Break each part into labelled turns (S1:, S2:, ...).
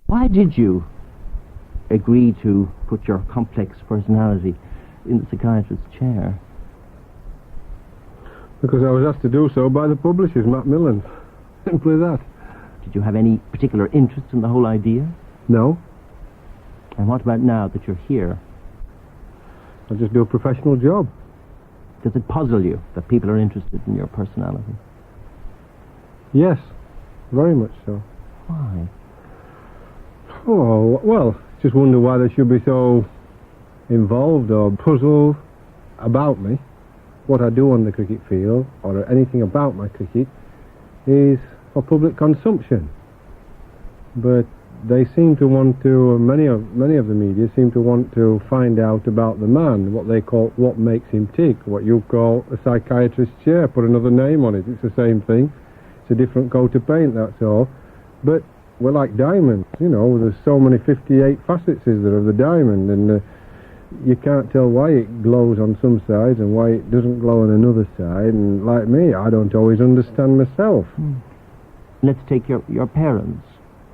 S1: Why did you agree to put your complex personality in the psychiatrist's chair?
S2: Because I was asked to do so by the publishers, Macmillan. Simply that.
S1: Did you have any particular interest in the whole idea?
S2: No.
S1: And what about now that you're here?
S2: I just do a professional job.
S1: Does it puzzle you that people are interested in your personality?
S2: Yes, very much so.
S1: Why?
S2: Oh, well, just wonder why they should be so involved or puzzled about me. What I do on the cricket field, or anything about my cricket, is for public consumption. But they seem to want to, many of the media seem to want to find out about the man, what they call, what makes him tick, what you call a psychiatrist's chair. Put another name on it, it's the same thing. It's a different coat of paint, that's all. But we're like diamonds, you know, there's so many 58 facets is there of the diamond, and you can't tell why it glows on some sides and why it doesn't glow on another side, and like me, I don't always understand myself.
S1: Let's take your parents.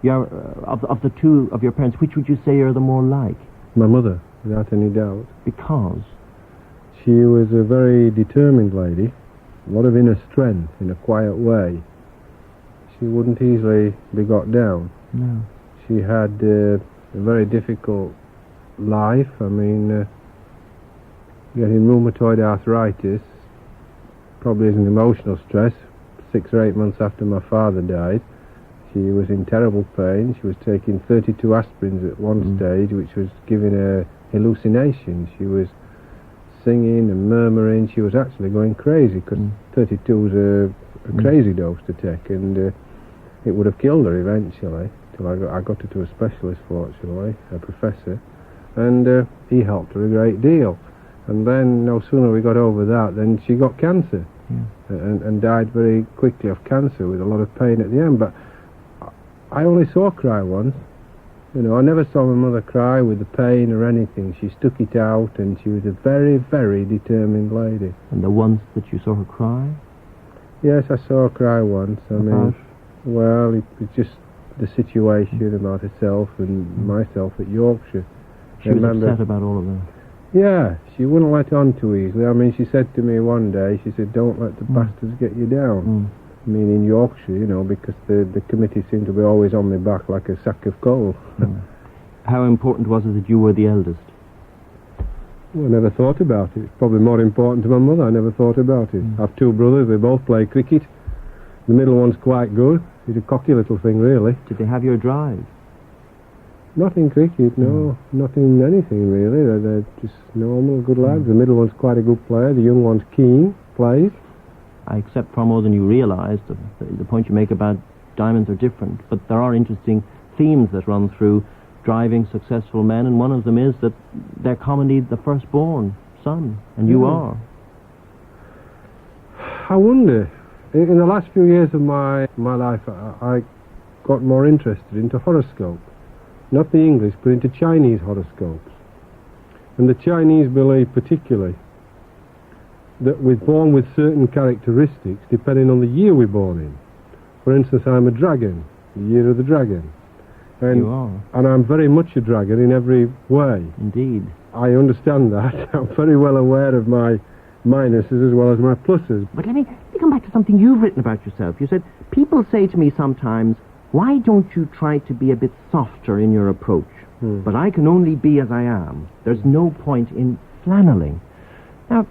S1: Of the two of your parents, which would you say you're the more like?
S2: My mother, without any doubt.
S1: Because?
S2: She was a very determined lady, a lot of inner strength in a quiet way. She wouldn't easily be got down.
S1: No.
S2: She had a very difficult life. I mean, getting rheumatoid arthritis probably is an emotional stress. 6 or 8 months after my father died, she was in terrible pain. She was taking 32 aspirins at one stage, which was giving her hallucinations. She was singing and murmuring. She was actually going crazy, because 32 was a crazy dose to take, and it would have killed her eventually, till I got her to a specialist, fortunately, a professor, and he helped her a great deal. And then no sooner we got over that, then she got cancer, and died very quickly of cancer with a lot of pain at the end. But I only saw her cry once. You know, I never saw my mother cry with the pain or anything. She stuck it out, and she was a very, very determined lady.
S1: And the once that you saw her cry?
S2: Yes, I saw her cry once. I mean, well, it was just the situation about herself and myself at Yorkshire.
S1: She was upset about all of that.
S2: Yeah, she wouldn't let on too easily. I mean, she said to me one day, she said, "Don't let the bastards get you down." I mean, in Yorkshire, you know, because the committee seemed to be always on my back like a sack of coal.
S1: How important was it that you were the eldest?
S2: Well, I never thought about it. It's probably more important to my mother. I never thought about it. I have 2 brothers. They both play cricket. The middle one's quite good. He's a cocky little thing, really.
S1: Did they have your drive?
S2: Not in cricket, no. Not in anything, really. They're just normal, good lads. The middle one's quite a good player. The young one's keen, plays.
S1: I accept far more than you realise. The point you make about diamonds are different, but there are interesting themes that run through driving successful men, and one of them is that they're commonly the firstborn son, and you are.
S2: I wonder. In the last few years of my life, I got more interested into horoscope. Not the English, but into Chinese horoscopes. And the Chinese believe particularly that we're born with certain characteristics depending on the year we're born in. For instance, I'm a dragon, the year of the dragon. And,
S1: you are.
S2: And I'm very much a dragon in every way.
S1: Indeed.
S2: I understand that. I'm very well aware of my minuses as well as my pluses.
S1: But let me come back to something you've written about yourself. You said, people say to me sometimes, why don't you try to be a bit softer in your approach? But I can only be as I am. There's no point in flanneling. Now,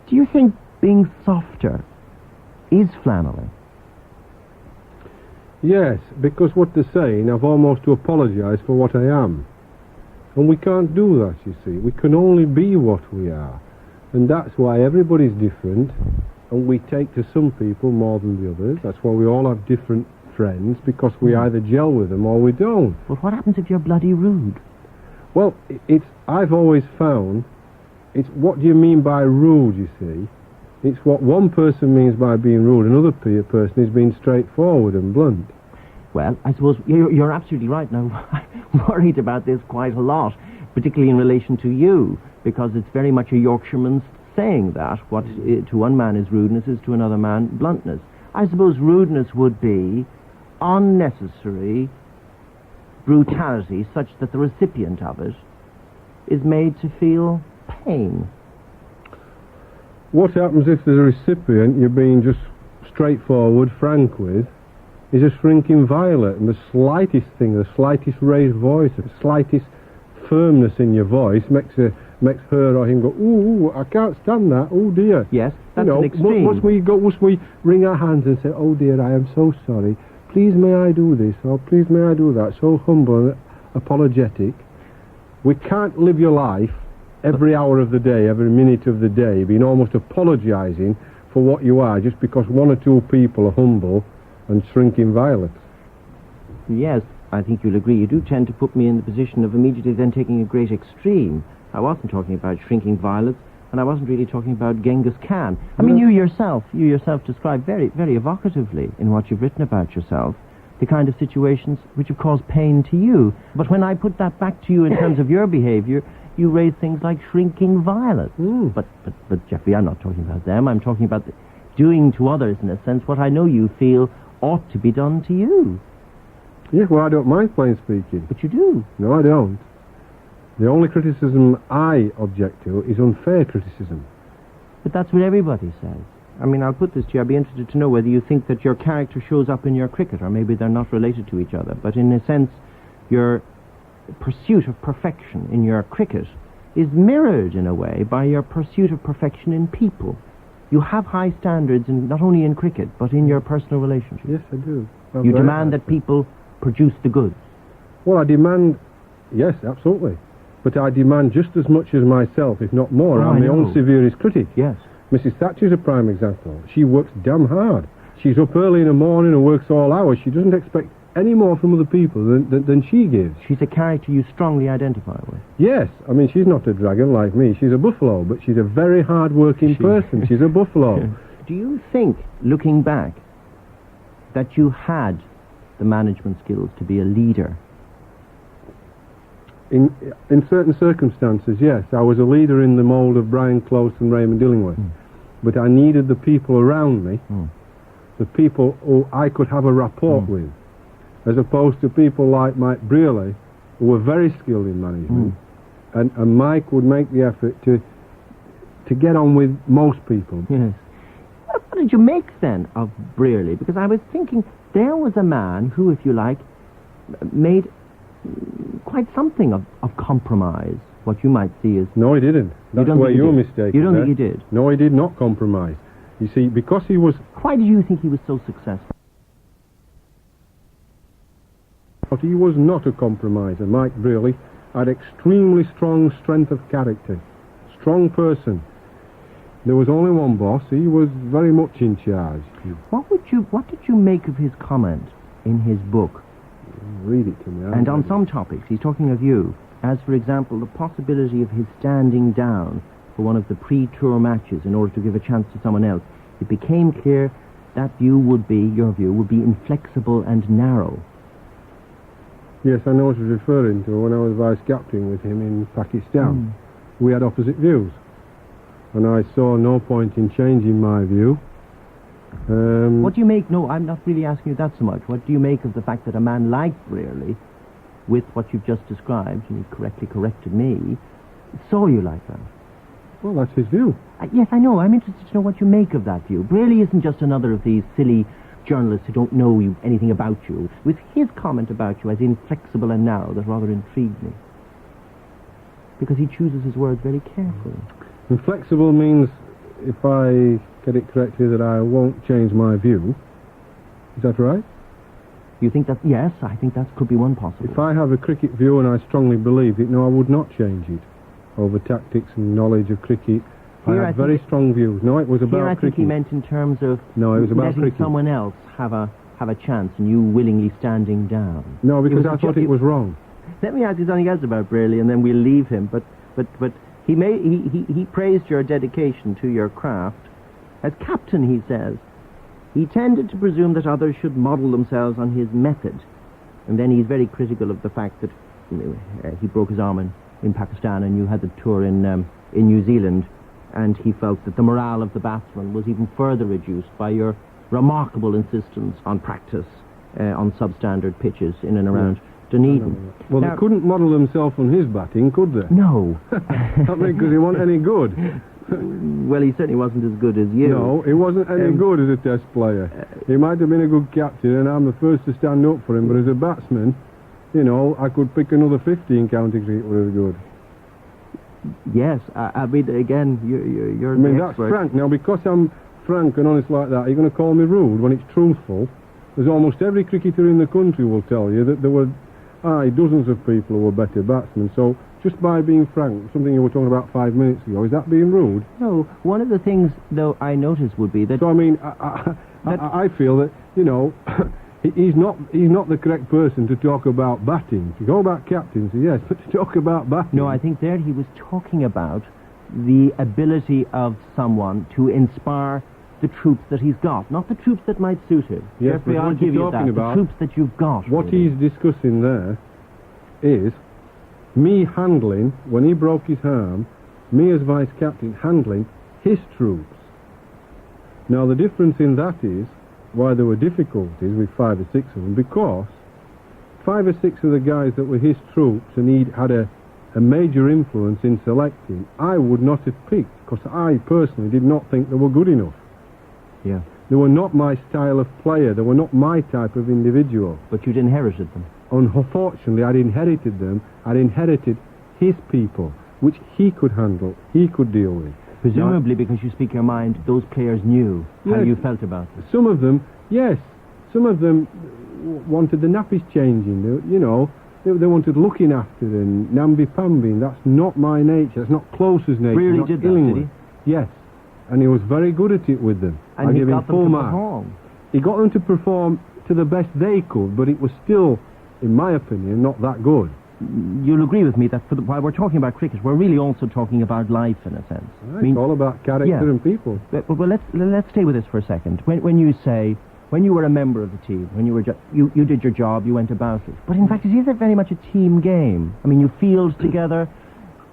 S1: do you think being softer is flanneling?
S2: Yes, because what they're saying, I've almost to apologise for what I am. And we can't do that, you see. We can only be what we are. And that's why everybody's different, and we take to some people more than the others. That's why we all have different friends, because we either gel with them or we don't.
S1: But what happens if you're bloody rude?
S2: Well, I've always found, it's what do you mean by rude, you see? It's what one person means by being rude, another person is being straightforward and blunt.
S1: Well, I suppose you're absolutely right. Now, I'm worried about this quite a lot, particularly in relation to you, because it's very much a Yorkshireman's saying that what to one man is rudeness is to another man bluntness. I suppose rudeness would be unnecessary brutality such that the recipient of it is made to feel pain.
S2: What happens if there's a recipient you're being just straightforward, frank with, is a shrinking violet, and the slightest thing, the slightest raised voice, the slightest firmness in your voice makes her or him go, ooh, I can't stand that, oh dear.
S1: Yes, that's an extreme.
S2: Must we wring our hands and say, oh dear, I am so sorry, please may I do this, or please may I do that, so humble and apologetic. We can't live your life every hour of the day, every minute of the day, being almost apologising for what you are just because one or two people are humble and shrinking violets.
S1: Yes, I think you'll agree. You do tend to put me in the position of immediately then taking a great extreme. I wasn't talking about shrinking violets, and I wasn't really talking about Genghis Khan. I mean, you yourself describe very, very evocatively in what you've written about yourself the kind of situations which have caused pain to you. But when I put that back to you in terms of your behaviour, you raise things like shrinking violets. But Geoffrey, I'm not talking about them. I'm talking about doing to others, in a sense, what I know you feel ought to be done to you.
S2: Yes, well, I don't mind plain speaking.
S1: But you do.
S2: No, I don't. The only criticism I object to is unfair criticism.
S1: But that's what everybody says. I mean, I'll put this to you. I'd be interested to know whether you think that your character shows up in your cricket, or maybe they're not related to each other. But in a sense, your pursuit of perfection in your cricket is mirrored, in a way, by your pursuit of perfection in people. You have high standards, not only in cricket, but in your personal relationships.
S2: Yes, I do.
S1: You demand that people produce the goods.
S2: Well, I demand, yes, absolutely. But I demand just as much as myself, if not more. I'm my own severest critic.
S1: Yes.
S2: Mrs. Thatcher's a prime example. She works damn hard. She's up early in the morning and works all hours. She doesn't expect any more from other people than she gives.
S1: She's a character you strongly identify with.
S2: Yes. I mean, she's not a dragon like me. She's a buffalo, but she's a very hard-working person. She's a buffalo.
S1: Do you think, looking back, that you had the management skills to be a leader?
S2: In certain circumstances, yes. I was a leader in the mould of Brian Close and Raymond Illingworth. But I needed the people around me, the people who I could have a rapport with, as opposed to people like Mike Brearley, who were very skilled in management, and Mike would make the effort to get on with most people.
S1: Yes. What did you make, then, of Brearley? Because I was thinking, there was a man who, if you like, made quite something of compromise, what you might see as...
S2: No, he didn't. That's where you're mistaken.
S1: You don't think he did?
S2: No, he did not compromise. You see, because he was...
S1: Why do you think he was so successful?
S2: But he was not a compromiser. Mike Brearley had extremely strong strength of character. Strong person. There was only one boss. He was very much in charge.
S1: What did you make of his comment in his book?
S2: Read it to me.
S1: And on some topics, he's talking of you, as for example, the possibility of his standing down for one of the pre-tour matches in order to give a chance to someone else. It became clear that your view would be inflexible and narrow.
S2: Yes, I know what you're referring to. When I was vice captain with him in Pakistan, we had opposite views, and I saw no point in changing my view.
S1: What do you make? No, I'm not really asking you that so much. What do you make of the fact that a man like Brearley, with what you've just described, and you correctly corrected me, saw you like that?
S2: Well, that's his view.
S1: Yes, I know. I'm interested to know what you make of that view. Brearley isn't just another of these silly journalists who don't know anything about you. With his comment about you as inflexible and narrow, that rather intrigued me. Because he chooses his words very carefully.
S2: Inflexible means, if I get it correctly, that I won't change my view. Is that right?
S1: You think that? Yes, I think that could be one possibility.
S2: If I have a cricket view and I strongly believe it, no, I would not change it. Over tactics and knowledge of cricket, I have very strong views. No, it was about cricket.
S1: I think he meant in terms of
S2: it was about
S1: letting
S2: cricket.
S1: Someone else have a chance and you willingly standing down.
S2: No, because I thought it was wrong.
S1: Let me ask you something else about Brearley, and then we'll leave him. But he praised your dedication to your craft. As captain, he says, he tended to presume that others should model themselves on his method. And then he's very critical of the fact that he broke his arm in Pakistan, and you had the tour in New Zealand, and he felt that the morale of the batsman was even further reduced by your remarkable insistence on practice on substandard pitches in and around Dunedin.
S2: Well,
S1: Now-
S2: they couldn't model themselves on his batting, could they?
S1: No.
S2: I mean, because he wasn't any good.
S1: Well, he certainly wasn't as good as you.
S2: No, he wasn't any good as a test player. He might have been a good captain, and I'm the first to stand up for him, but as a batsman, you know, I could pick another 15 county cricket were as good.
S1: Yes, I mean, again, you're
S2: I mean,
S1: the
S2: that's
S1: expert.
S2: frank. Now, because I'm frank and honest like that, you're going to call me rude when it's truthful. There's almost every cricketer in the country will tell you that there were dozens of people who were better batsmen. So, just by being frank, something you were talking about 5 minutes ago, is that being rude?
S1: No, one of the things, though, I noticed would be that...
S2: So, I mean, I feel that, you know, he's not the correct person to talk about batting. To go about captaincy, yes, but to talk about batting...
S1: No, I think there he was talking about the ability of someone to inspire the troops that he's got, not the troops that might suit him.
S2: Yes,
S1: Jeffrey,
S2: but
S1: I'll
S2: what
S1: give
S2: you're
S1: you that.
S2: talking
S1: The
S2: about-
S1: troops that you've got.
S2: What
S1: really.
S2: he's discussing there is me handling, when he broke his arm, me as vice captain handling his troops. Now the difference in that is why there were difficulties with 5 or 6 of them, because 5 or 6 of the guys that were his troops and he'd had a major influence in selecting, I would not have picked, because I personally did not think they were good enough.
S1: Yeah,
S2: They were not my style of player, they were not my type of individual.
S1: but you'd inherited them.
S2: Unfortunately, I'd inherited them. I'd inherited his people, which he could handle, he could deal with.
S1: Presumably because you speak your mind, those players knew how
S2: Yes.
S1: you felt about them.
S2: Some of them, yes, some of them wanted the nappies changing, they wanted looking after and namby-pamby. That's not my nature, that's not Close's nature.
S1: Really
S2: not
S1: did that,
S2: Illingworth.
S1: did
S2: Yes, and he was very good at it with them.
S1: And
S2: I
S1: he
S2: give him
S1: got them
S2: full
S1: to
S2: marks.
S1: perform.
S2: He got them to perform to the best they could, but it was still, in my opinion, not that good.
S1: You'll agree with me that while we're talking about cricket, we're really also talking about life in a sense.
S2: It's all about character
S1: yeah.
S2: and people.
S1: Well, let's stay with this for a second. When you say, when you were a member of the team, when you were you did your job, you went about it. But in fact, it is very much a team game. I mean, you field together.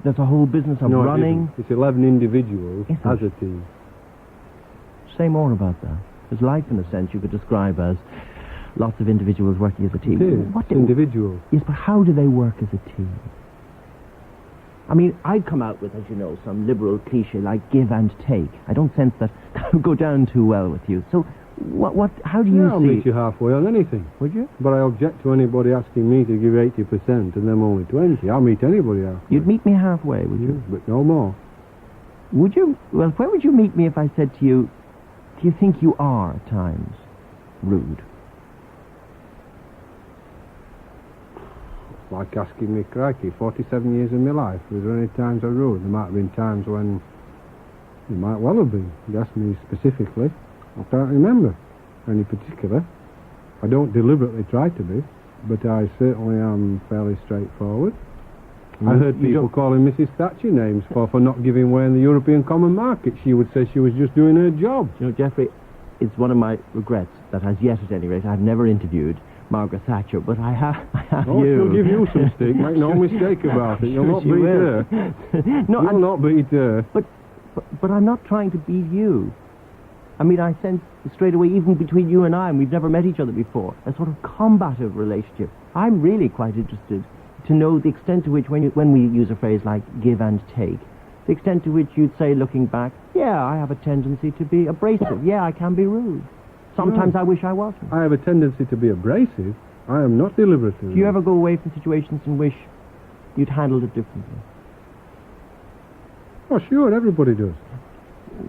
S1: There's a whole business of
S2: No,
S1: running.
S2: it's 11 individuals
S1: Is
S2: as
S1: it?
S2: a team.
S1: Say more about that. Because life, in a sense, you could describe as lots of individuals working as a team.
S2: It is. It's individuals.
S1: Yes, but how do they work as a team? I mean, I'd come out with, as you know, some liberal cliche like give and take. I don't sense that would go down too well with you. So, how do you
S2: I'll
S1: see...
S2: meet you halfway on anything.
S1: Would you?
S2: But I object to anybody asking me to give 80% and them only 20. I'll meet anybody halfway.
S1: You'd meet me halfway, would you?
S2: But no more.
S1: Would you? Well, where would you meet me if I said to you, do you think you are at times rude?
S2: Like asking me, crikey, 47 years of my life, was there any times I rude? There might have been times when there might well have been. You asked me specifically. I can't remember any particular. I don't deliberately try to be, but I certainly am fairly straightforward. I heard people calling Mrs. Thatcher names for not giving way in the European Common Market. She would say she was just doing her job.
S1: You know, Geoffrey, it's one of my regrets that as yet, at any rate, I've never interviewed Margaret Thatcher, but I have
S2: Oh,
S1: you.
S2: she'll give you some stick. Make no mistake about it. You'll not
S1: She
S2: beat
S1: will.
S2: her.
S1: No,
S2: You'll not beat her.
S1: but I'm not trying to beat you. I mean, I sense straight away, even between you and I, and we've never met each other before, a sort of combative relationship. I'm really quite interested to know the extent to which, when we use a phrase like give and take, the extent to which you'd say, looking back, yeah, I have a tendency to be abrasive. Yeah, I can be rude. Sometimes I wish I wasn't.
S2: I have a tendency to be abrasive. I am not deliberately.
S1: Do you ever go away from situations and wish you'd handled it differently?
S2: Oh, sure, everybody does.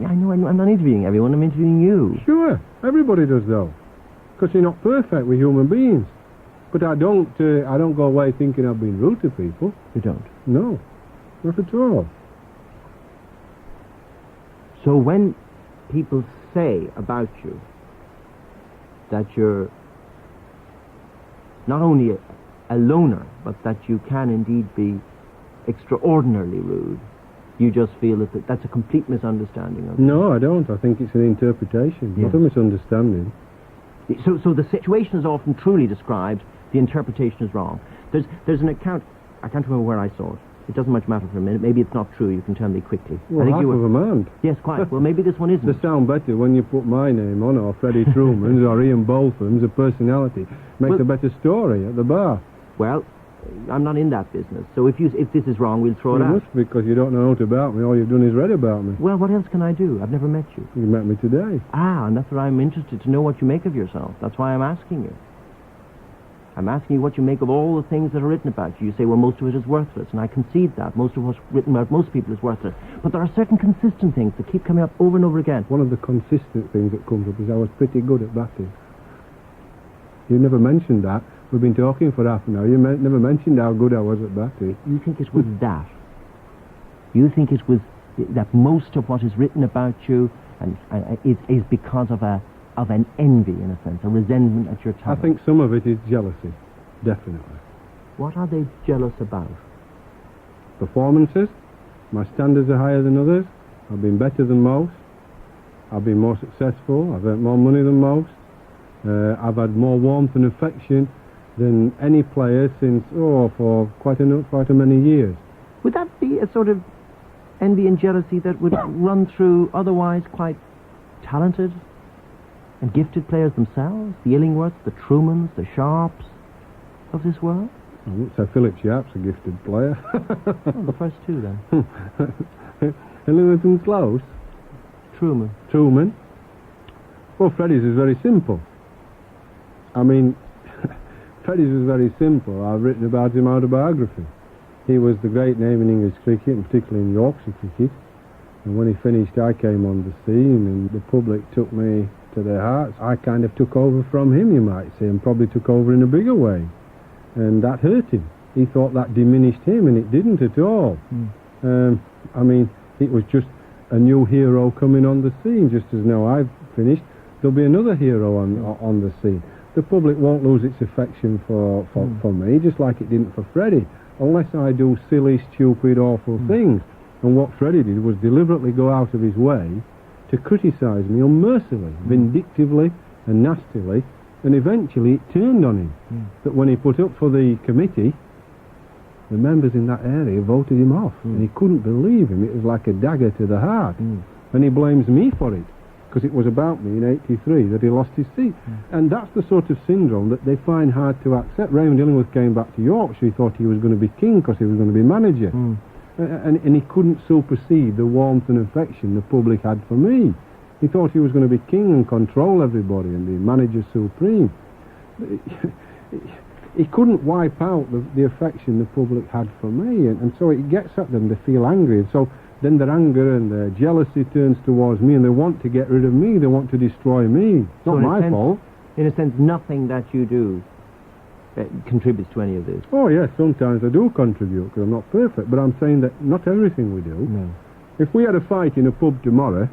S1: I know, I'm not interviewing everyone, I'm interviewing you.
S2: Sure, everybody does, though. Because you're not perfect with human beings. But I don't go away thinking I've been rude to people.
S1: You don't?
S2: No, not at all.
S1: So when people say about you that you're not only a loner, but that you can indeed be extraordinarily rude, you just feel that that's a complete misunderstanding of
S2: No, I don't. I think it's an interpretation, not a misunderstanding.
S1: So the situation is often truly described, the interpretation is wrong. There's an account, I can't remember where I saw it. It doesn't much matter for a minute. Maybe it's not true. You can tell me quickly.
S2: Well,
S1: I think
S2: half
S1: you were...
S2: of them aren't.
S1: Yes, quite. Well, maybe this one isn't.
S2: They sound better when you put my name on, or Freddie Truman's, or Ian Boltham's, a personality. Makes a better story at the bar.
S1: Well, I'm not in that business. So if this is wrong, we'll throw it
S2: You
S1: out.
S2: must, because you don't know aught about me. All you've done is read about me.
S1: Well, what else can I do? I've never met you.
S2: You met me today.
S1: And that's what I'm interested to know, what you make of yourself. That's why I'm asking you. I'm asking you what you make of all the things that are written about you. You say, well, most of it is worthless, and I concede that. Most of what's written about most people is worthless. But there are certain consistent things that keep coming up over and over again.
S2: One of the consistent things that comes up is I was pretty good at batting. You never mentioned that. We've been talking for half an hour. You never mentioned how good I was at batting.
S1: You think it was that? You think it was that most of what is written about you is because of an envy, in a sense, a resentment at your talent?
S2: I think some of it is jealousy, definitely.
S1: What are they jealous about?
S2: Performances. My standards are higher than others. I've been better than most. I've been more successful. I've earned more money than most. I've had more warmth and affection than any player since, for quite a many years.
S1: Would that be a sort of envy and jealousy that would run through otherwise quite talented and gifted players themselves? The Illingworths, the Trumans, the Sharps of this world?
S2: I wouldn't say Philip Sharp's a gifted player.
S1: Well, the first two, then.
S2: Illingworth and Close? Truman. Well, Freddie's is very simple. I mean, Freddie's was very simple. I've written about him autobiography. He was the great name in English cricket, and particularly in Yorkshire cricket. And when he finished, I came on the scene, and the public took me to their hearts. I kind of took over from him, you might say, and probably took over in a bigger way. And that hurt him. He thought that diminished him, and it didn't at all. I mean, it was just a new hero coming on the scene. Just as now I've finished, there'll be another hero on the scene. The public won't lose its affection for me, just like it didn't for Freddie, unless I do silly, stupid, awful things. And what Freddie did was deliberately go out of his way to criticise me unmercifully, vindictively and nastily, and eventually it turned on him. That when he put up for the committee, the members in that area voted him off, and he couldn't believe him. It was like a dagger to the heart. And he blames me for it, because it was about me in '83 that he lost his seat. And that's the sort of syndrome that they find hard to accept. Raymond Illingworth came back to Yorkshire. He thought he was going to be king because he was going to be manager. And he couldn't supersede the warmth and affection the public had for me. He thought he was going to be king and control everybody and be manager supreme. He couldn't wipe out the affection the public had for me. And so it gets at them. They feel angry. And so then their anger and their jealousy turns towards me, and they want to get rid of me. They want to destroy me. It's not my fault.
S1: In a sense, nothing that you do contributes to any of this.
S2: Oh, yes, sometimes I do contribute, because I'm not perfect. But I'm saying that not everything we do.
S1: No.
S2: If we had a fight in a pub tomorrow,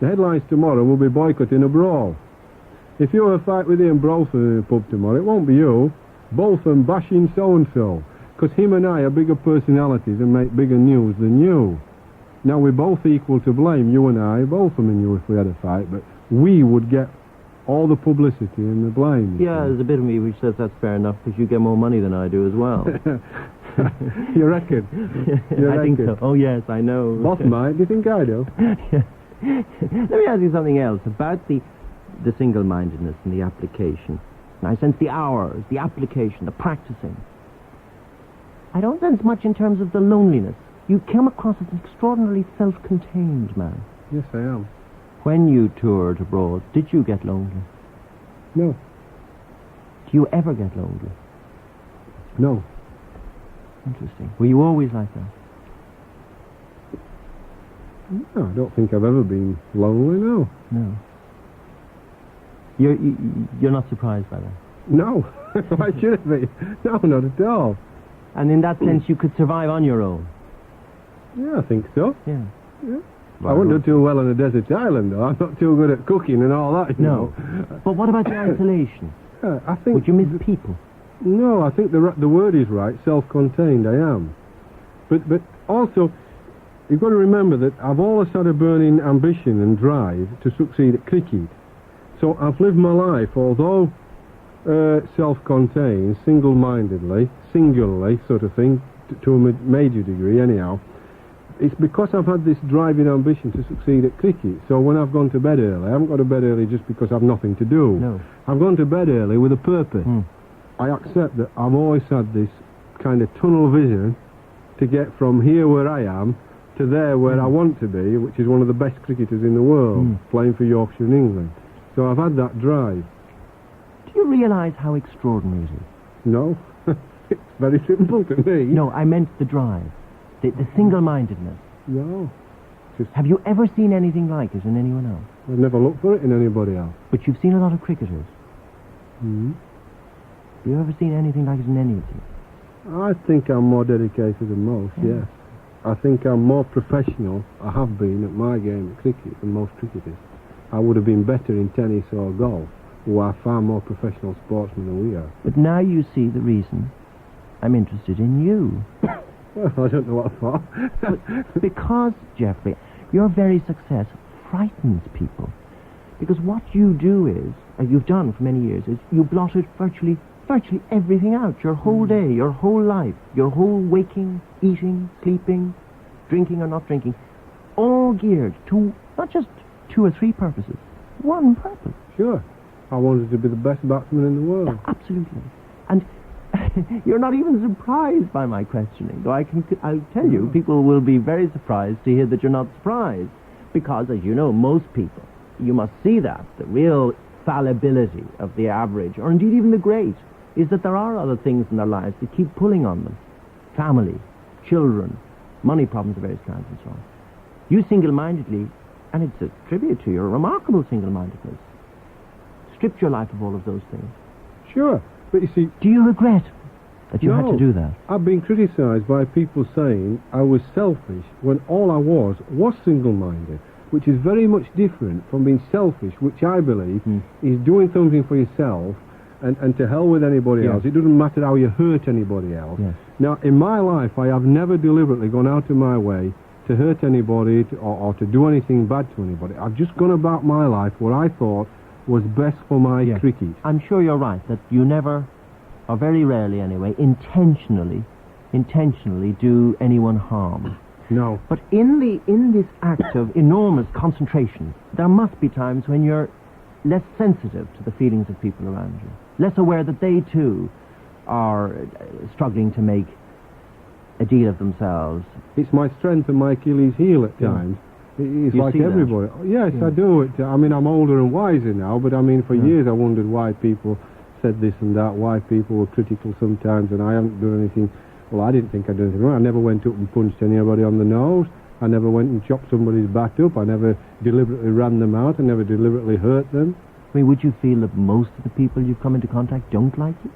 S2: the headlines tomorrow will be Boycott in a brawl. If you have a fight with Ian Brolton in a pub tomorrow, it won't be you. Bolton bashing so-and-so. Because him and I are bigger personalities and make bigger news than you. Now, we're both equal to blame, you and I, Bolton and you, if we had a fight, but we would get all the publicity and the blame.
S1: Yeah, there's a bit of me which says that's fair enough, because you get more money than I do as well.
S2: You reckon?
S1: I think so. Oh, yes, I know.
S2: Both might. Do you think I do?
S1: Let me ask you something else about the single-mindedness and the application. I sense the hours, the application, the practicing. I don't sense much in terms of the loneliness. You come across as an extraordinarily self-contained man.
S2: Yes, I am.
S1: When you toured abroad, did you get lonely?
S2: No.
S1: Do you ever get lonely?
S2: No.
S1: Interesting. Were you always like that?
S2: No, I don't think I've ever been lonely, no.
S1: No. You're not surprised by that?
S2: No. Why should I be? No, not at all.
S1: And in that sense, you could survive on your own?
S2: Yeah, I think so.
S1: Yeah.
S2: I wouldn't do too well on a desert island, though. I'm not too good at cooking and all that, you know.
S1: But what about the isolation?
S2: I think...
S1: Would you miss people?
S2: No, I think the word is right. Self-contained, I am. But also, you've got to remember that I've always had a burning ambition and drive to succeed at cricket. So I've lived my life, although self-contained, single-mindedly, singularly, sort of thing, to a major degree anyhow. It's because I've had this driving ambition to succeed at cricket. So when I've gone to bed early, I haven't gone to bed early just because I've nothing to do.
S1: No.
S2: I've gone to bed early with a purpose. I accept that I've always had this kind of tunnel vision to get from here where I am to there where I want to be, which is one of the best cricketers in the world, playing for Yorkshire and England. So I've had that drive.
S1: Do you realise how extraordinary it is?
S2: No, it's very simple to me.
S1: No, I meant the drive, the single-mindedness.
S2: No.
S1: Have you ever seen anything like it in anyone else?
S2: I've never looked for it in anybody else.
S1: But you've seen a lot of cricketers.
S2: Mm.
S1: Have you ever seen anything like it in any of them?
S2: I think I'm more dedicated than most, yes. I think I'm more professional, I have been, at my game at cricket than most cricketers. I would have been better in tennis or golf, who are far more professional sportsmen than we are.
S1: But now you see the reason I'm interested in you.
S2: Well, I don't know what for.
S1: Because, Geoffrey, your very success frightens people. Because what you do is, and you've done for many years, is you blotted virtually everything out. Your whole day, your whole life, your whole waking, eating, sleeping, drinking or not drinking, all geared to not just 2 or 3 purposes, one purpose.
S2: Sure. I wanted to be the best batsman in the world.
S1: Yeah, absolutely. And you're not even surprised by my questioning, though I'll tell you, people will be very surprised to hear that you're not surprised. Because, as you know, most people, you must see that, the real fallibility of the average, or indeed even the great, is that there are other things in their lives that keep pulling on them. Family, children, money problems of various kinds and so on. You single-mindedly, and it's a tribute to your remarkable single-mindedness, stripped your life of all of those things.
S2: Sure, but you see...
S1: Do you regret that you had to do that?
S2: I've been criticised by people saying I was selfish when all I was single-minded, which is very much different from being selfish, which I believe is doing something for yourself and to hell with anybody else. It doesn't matter how you hurt anybody else.
S1: Yes.
S2: Now, in my life, I have never deliberately gone out of my way to hurt anybody or to do anything bad to anybody. I've just gone about my life what I thought was best for my cricket. I'm
S1: sure you're right that you never, or very rarely anyway, intentionally do anyone harm.
S2: No.
S1: But in this act of enormous concentration, there must be times when you're less sensitive to the feelings of people around you, less aware that they too are struggling to make a deal of themselves.
S2: It's my strength and my Achilles heel at times. It's like everybody. Yes, I do. I mean, I'm older and wiser now, but I mean, for years I wondered why people said this and that, why people were critical sometimes, and I haven't done anything. Well, I didn't think I'd done anything wrong. I never went up and punched anybody on the nose. I never went and chopped somebody's bat up. I never deliberately ran them out. I never deliberately hurt them.
S1: I mean, would you feel that most of the people you've come into contact don't like you?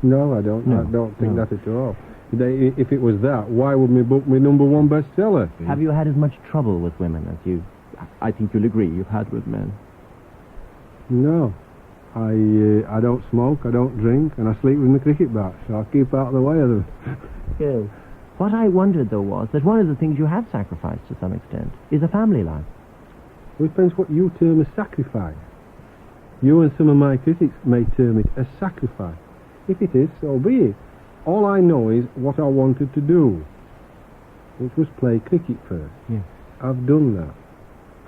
S2: No, I don't. No, I don't think that at all. If it was that, why would me book me #1 bestseller?
S1: Have you had as much trouble with women as I think you'll agree, you've had with men?
S2: No. I don't smoke, I don't drink, and I sleep with my cricket bat, so I keep out of the way of them.
S1: Yeah. What I wondered, though, was that one of the things you have sacrificed to some extent is a family life.
S2: Well, it depends what you term as sacrifice. You and some of my critics may term it as sacrifice. If it is, so be it. All I know is what I wanted to do, which was play cricket first.
S1: Yes.
S2: I've done that.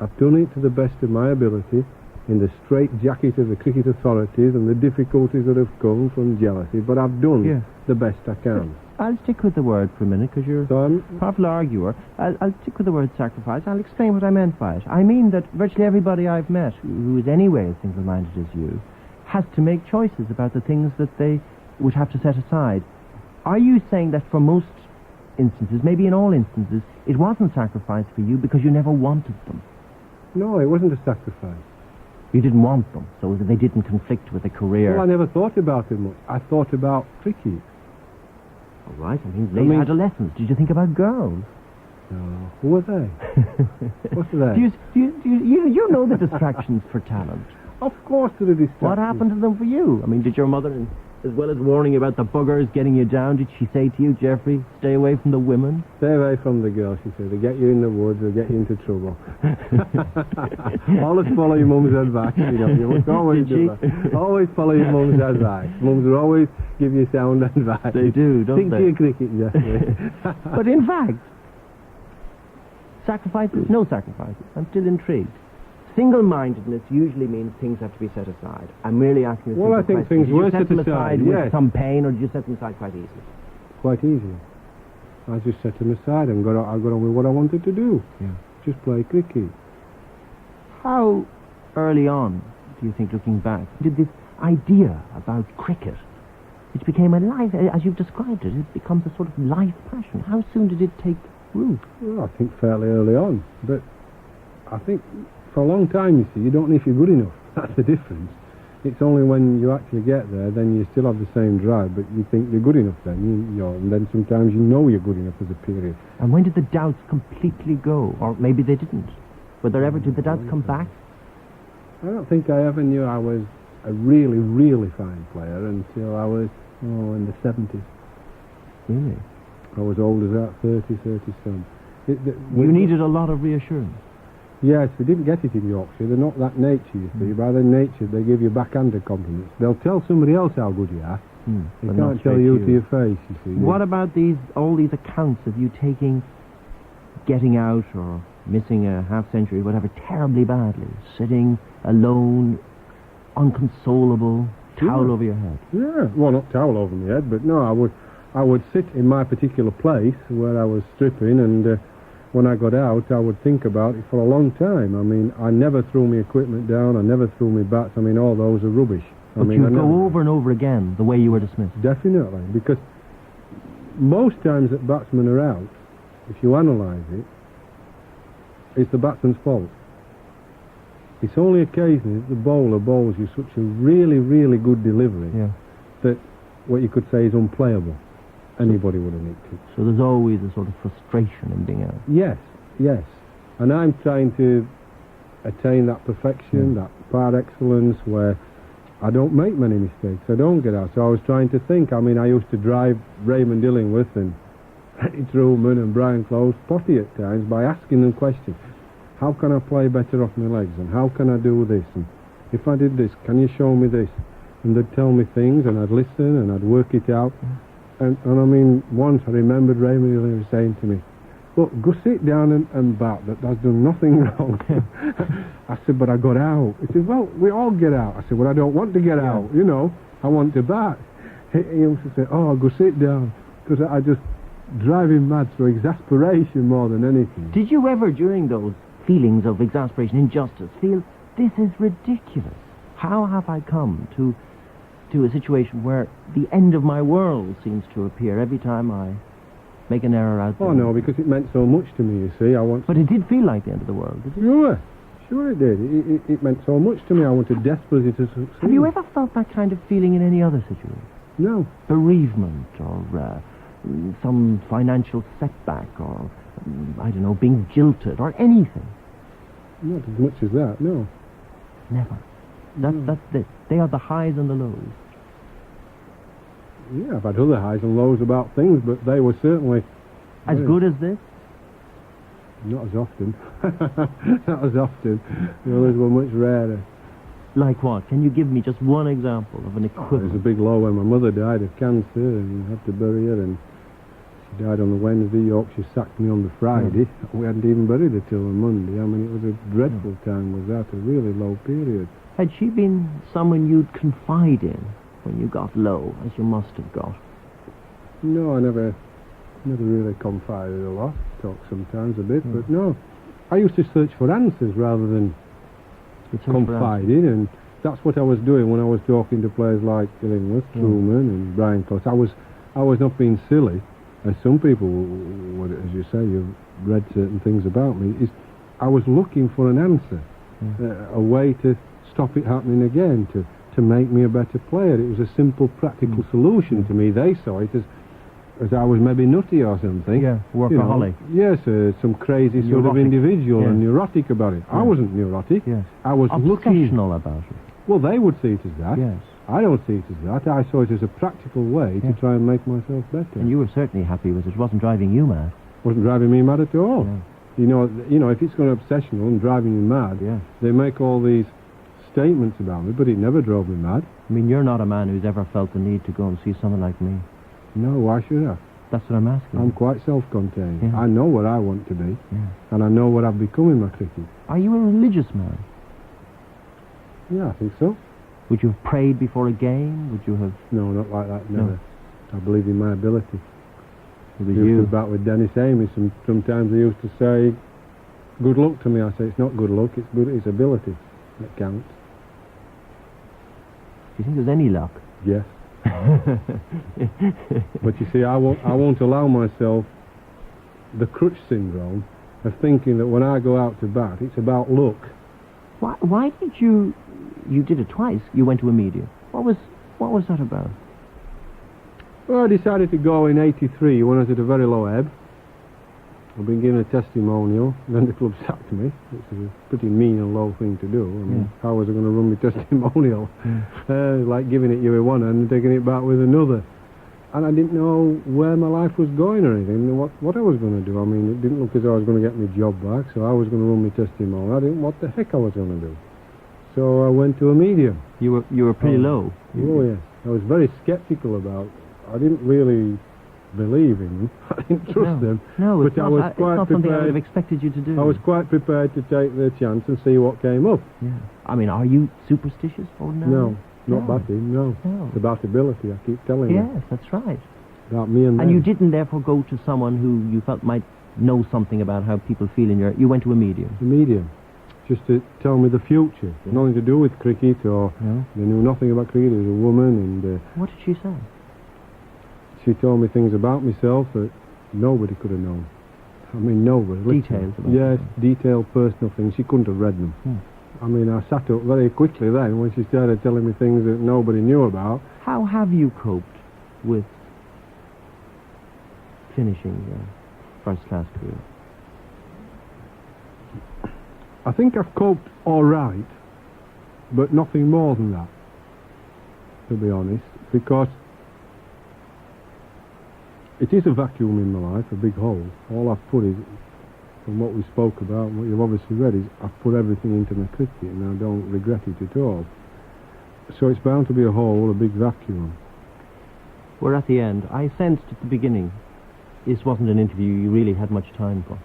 S2: I've done it to the best of my ability, in the straitjacket of the cricket authorities and the difficulties that have come from jealousy, but I've done the best I can.
S1: I'll stick with the word for a minute, because you're a powerful arguer. I'll stick with the word sacrifice. I'll explain what I meant by it. I mean that virtually everybody I've met who is anyway as single-minded as you has to make choices about the things that they would have to set aside. Are you saying that for most instances, maybe in all instances, it wasn't sacrifice for you because you never wanted them?
S2: No, it wasn't a sacrifice.
S1: You didn't want them, so that they didn't conflict with a career.
S2: Well, I never thought about them much. I thought about cricket.
S1: All right, I mean, late adolescence. Did you think about girls?
S2: No. Who were they? What are they?
S1: You know the distractions for talent.
S2: Of course there are distractions.
S1: What happened to them for you? I mean, did your mother, as well as warning you about the buggers getting you down, did she say to you, Geoffrey, stay away from the women?
S2: Stay away from the girls, she said. They'll get you in the woods, they'll get you into trouble. Always follow your mum's advice, you know. You must always do that. Always follow your mum's advice. Mums will always give you sound advice.
S1: They do, don't
S2: they? Think to your cricket, Geoffrey.
S1: But in fact, sacrifices, no sacrifices. I'm still intrigued. Single-mindedness usually means things have to be set aside. I'm merely asking you a
S2: Well, I
S1: simple
S2: think
S1: question.
S2: things were
S1: Did you set
S2: set
S1: them
S2: aside,
S1: with
S2: yes.
S1: some pain, or did you set them aside quite easily?
S2: Quite easy. I just set them aside and I got on with what I wanted to do.
S1: Yeah.
S2: Just play cricket.
S1: How early on, do you think, looking back, did this idea about cricket, which became a life, as you've described it, it becomes a sort of life passion, how soon did it take root?
S2: Well, I think fairly early on. But I think for a long time, you see, you don't know if you're good enough. That's the difference. It's only when you actually get there, then you still have the same drive, but you think you're good enough then. And then sometimes you know you're good enough as a period.
S1: And when did the doubts completely go? Or maybe they didn't. Did the doubts come back?
S2: I don't think I ever knew I was a really, really fine player until I was, in the 70s.
S1: Really?
S2: I was old as that, 37.
S1: You needed a lot of reassurance.
S2: Yes, we didn't get it in Yorkshire. They're not that nature, you see. By their nature, they give you backhanded compliments. They'll tell somebody else how good you are. They can't tell you to your face, you see.
S1: What about all these accounts of you getting out or missing a half century, whatever, terribly badly, sitting alone, unconsolable, towel over your head?
S2: Yeah, well, not towel over my head, but no, I would sit in my particular place where I was stripping, and when I got out, I would think about it for a long time. I mean, I never threw my equipment down, I never threw my bats. I mean, all those are rubbish.
S1: But you would go over and over again the way you were dismissed?
S2: Definitely, because most times that batsmen are out, if you analyse it, it's the batsman's fault. It's only occasionally that the bowler bowls you such a really, really good delivery that what you could say is unplayable. Anybody would have nicked it.
S1: So there's always a sort of frustration in being out.
S2: Yes. And I'm trying to attain that perfection, that par excellence, where I don't make many mistakes. I don't get out. So I was trying to think. I mean, I used to drive Raymond Illingworth and Eddie Truman and Brian Close potty at times by asking them questions. How can I play better off my legs? And how can I do this? And if I did this, can you show me this? And they'd tell me things, and I'd listen, and I'd work it out. And I mean, once I remembered Raymond Illingworth saying to me, "Look, go sit down and bat. That's done nothing wrong." I said, "But I got out." He said, "Well, we all get out." I said, "Well, I don't want to get out, I want to bat." He used to say, "Oh, go sit down," because I just drive him mad through exasperation more than anything.
S1: Did you ever, during those feelings of exasperation, injustice, feel, this is ridiculous? How have I come to a situation where the end of my world seems to appear every time I make an error out there?
S2: Oh, no, because it meant so much to me, you see.
S1: But it did feel like the end of the world, did it?
S2: Sure it did. It meant so much to me. I wanted desperately to succeed.
S1: Have you ever felt that kind of feeling in any other situation?
S2: No.
S1: Bereavement, or some financial setback, or, I don't know, being jilted, or anything?
S2: Not as much as that, no.
S1: Never. That's it. They are the highs and the lows.
S2: Yeah, I've had other highs and lows about things, but they were certainly...
S1: As good as this?
S2: Not as often. Not as often. The others were much rarer.
S1: Like what? Can you give me just one example of an equivalent?
S2: It was a big low when my mother died of cancer, and we had to bury her, and she died on the Wednesday. Yorkshire sacked me on the Friday. We hadn't even buried her till the Monday. I mean, it was a dreadful time, was that, a really low period.
S1: Had she been someone you'd confide in when you got low, as you must have got?
S2: No, I never really confided a lot. Talked sometimes a bit, but no. I used to search for answers rather than confiding, and that's what I was doing when I was talking to players like Illingworth, Truman, and Brian Close. I was not being silly, as some people would, as you say, you've read certain things about me. I was looking for an answer, a way to stop it happening again, to make me a better player. It was a simple, practical solution to me. They saw it as I was maybe nutty or something.
S1: Yeah, workaholic.
S2: Yes, some crazy sort of individual and neurotic about it. I wasn't neurotic.
S1: Yes.
S2: I was
S1: obsessional about it.
S2: Well, they would see it as that.
S1: Yes.
S2: I don't see it as that. I saw it as a practical way to try and make myself better.
S1: And you were certainly happy with it. It wasn't driving you mad.
S2: Wasn't driving me mad at all.
S1: Yeah.
S2: You know, if it's going to obsessional and driving you mad, they make all these statements about me, but it never drove me mad.
S1: I mean, you're not a man who's ever felt the need to go and see someone like me.
S2: No, why should I?
S1: That's what I'm asking.
S2: I'm quite self-contained.
S1: Yeah.
S2: I know what I want to be, and I know what I've become in my cricket.
S1: Are you a religious man?
S2: Yeah, I think so.
S1: Would you have prayed before a game? Would you have...
S2: No, not like that,
S1: No.
S2: never. I believe in my ability.
S1: It was
S2: I used
S1: you.
S2: to bat with Dennis Amy. Sometimes he used to say, good luck to me. I say, it's not good luck, it's ability that counts.
S1: Do you think there's any luck?
S2: Yes. But you see, I won't allow myself the crutch syndrome of thinking that when I go out to bat, it's about luck.
S1: Why did you did it twice? You went to a medium. What was that about?
S2: Well, I decided to go in '83 when I was at a very low ebb. I've been given a testimonial, and then the club sacked me, which is a pretty mean and low thing to do. I mean, how was I going to run my testimonial? Like giving it you with one hand and taking it back with another. And I didn't know where my life was going or anything, what I was going to do. I mean, it didn't look as though I was going to get my job back, so I was going to run my testimonial. I didn't know what the heck I was going to do. So I went to a medium.
S1: You were pretty low.
S2: Oh, yes. I was very sceptical about. I didn't really believe in them. I didn't trust them.
S1: No,
S2: but I was quite
S1: it's not something I would have expected you to do.
S2: I was quite prepared to take the chance and see what came up.
S1: Yeah. I mean, are you superstitious ordinarily?
S2: No, not batting, no. It's about ability, I keep telling you.
S1: Yes, that's right.
S2: About me and them.
S1: And you didn't therefore go to someone who you felt might know something about how people feel in your... You went to a medium.
S2: A medium. Just to tell me the future. Nothing to do with cricket or...
S1: No.
S2: They knew nothing about cricket. It was a woman and...
S1: What did she say?
S2: She told me things about myself that nobody could have known. I mean, nobody.
S1: Details about
S2: Yes, detailed personal things. She couldn't have read them. I mean, I sat up very quickly then when she started telling me things that nobody knew about.
S1: How have you coped with finishing your first-class career?
S2: I think I've coped all right, but nothing more than that, to be honest, because it is a vacuum in my life, a big hole. All I've put is, from what we spoke about, and what you've obviously read, is I've put everything into my cricket and I don't regret it at all. So it's bound to be a hole, a big vacuum.
S1: We're at the end. I sensed at the beginning this wasn't an interview you really had much time for.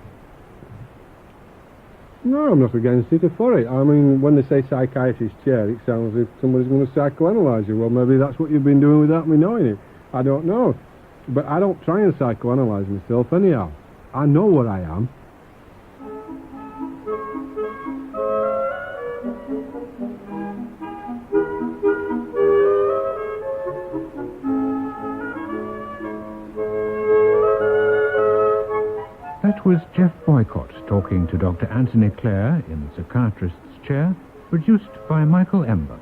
S2: No, I'm not against it or for it. I mean, when they say psychiatrist chair, it sounds as if somebody's going to psychoanalyse you. Well, maybe that's what you've been doing without me knowing it. I don't know. But I don't try and psychoanalyse myself anyhow. I know what I am.
S3: That was Geoff Boycott talking to Dr. Anthony Clare in the Psychiatrist's chair, produced by Michael Ember.